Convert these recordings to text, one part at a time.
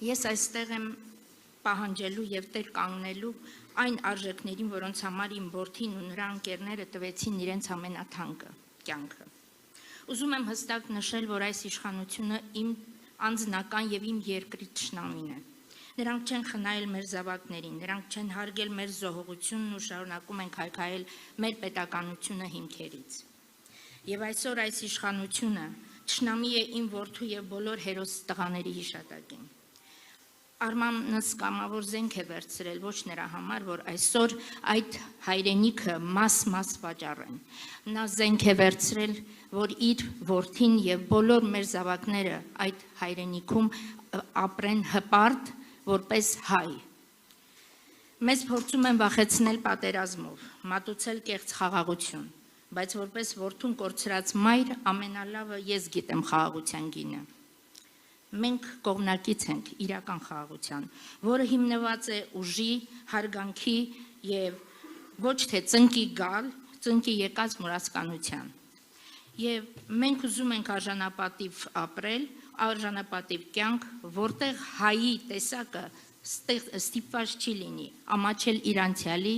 Ես այստեղ եմ պահանջելու եւ տեր կանգնելու այն արժեքներին, որոնց համար իմ որդին ու նրա ընկերները տվեցին իրենց ամենաթանկը, կյանքը։ Ուզում եմ հստակ նշել, որ այս իշխանությունը իմ անձնական եւ իմ երկրի թշնամին է։ Նրանք չեն խնայել մեր զավակներին, նրանք չեն հարգել մեր զոհողությունն ու շարունակում են քայքայել մեր պետականությունը հիմքերից։ Եվ այսօր այս իշխանությունը թշնամի է իմ որդու եւ բոլոր հերոս տղաների հիշատակին։ Արմանս կամավոր զենք է վերցրել ոչ նրա համար, որ այսօր այդ հայրենիքը մաս վաճառեն։ Նա զենք է վերցրել, որ իր որդին եւ բոլոր մեր զավակները այդ հայրենիքում ապրեն հպարտ, որպես հայ։ Մեզ փորձում են վախեցնել պատերազմով, մատուցել կեղծ խաղաղություն, բայց որպես որդուն կորցրած մայր ամենալավը ես գիտեմ խաղաղության գինը։ Մենք կողմնակից ենք իրական խաղաղության, որը հիմնված է ուժի, հարգանքի եւ ոչ թե ծնկի գալ, ծնկի եկած մուրացկանության։ Եվ մենք ուզում ենք արժանապատիվ ապրել, արժանապատիվ կյանք, որտեղ հայի տեսակը ստիպված չի լինի ամաչել իր անցյալի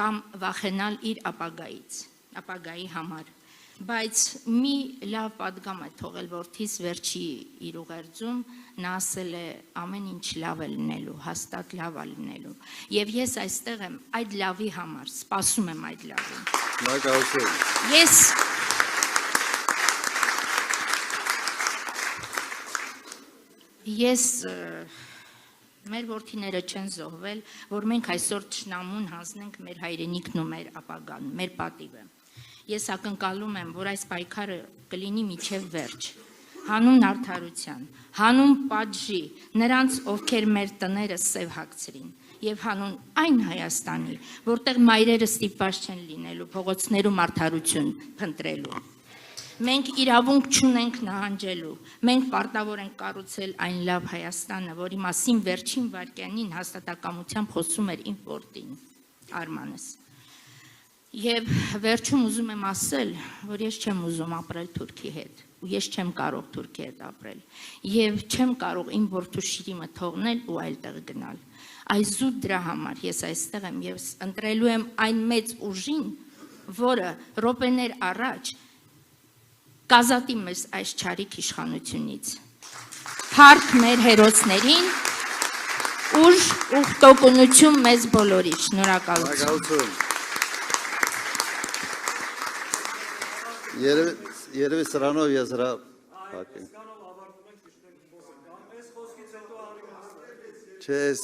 կամ վախենալ իր ապագայի համար։ Բայց մի լավ պատգամ է թողել որդիս վերջի իր ուղերձում, նա ասել է ամեն ինչ լավ է լինելու, հաստատ լավ է լինելու։ Եվ ես այստեղ եմ այդ լավի համար, սպասում եմ այդ լավին։ Ես մեր որդիները չեն զոհվել, որ մենք այսօր թշնամուն հանձնենք մեր հայրենիքն ու մեր ապագան, մեր պատիվը։ Ես ակնկալում եմ, որ այս պայքարը կլինի մինչև վերջ, հանուն արդարության, հանուն պատժի, նրանց, ովքեր մեր տները սև հագցրին, եւ հանուն այն Հայաստանի, որտեղ մայրերը ստիպված չեն լինելու փողոցներում արդարություն փնտրելու։ Մենք իրավունք չունենք նահանջելու, մենք պարտավոր ենք կառուցել այն լավ Հայաստանը, որի մասին վերջին վայրկյանին հաստատակամությամբ խոսում էր իմ որդին Արմանս։ Եվ վերջում ուզում եմ ասել, որ ես չեմ ուզում ապրել Թուրքի հետ, ու ես չեմ կարող Թուրքի հետ ապրել, եւ չեմ կարող իմ որդու շիրիմը թողնել ու այլտեղ գնալ։ Այսուտ դրա համար ես այստեղ եմ եւ ընտրելու եմ այն մեծ ուժին, որը րոպեներ առաջ կազատի մեզ այս չարիք իշխանությունից։ Փառք մեր հերոսներին, ուժ ու տոկունություն մեզ բոլորի։ Շնորհակալություն։ Երևի սրանով ես հրա Չես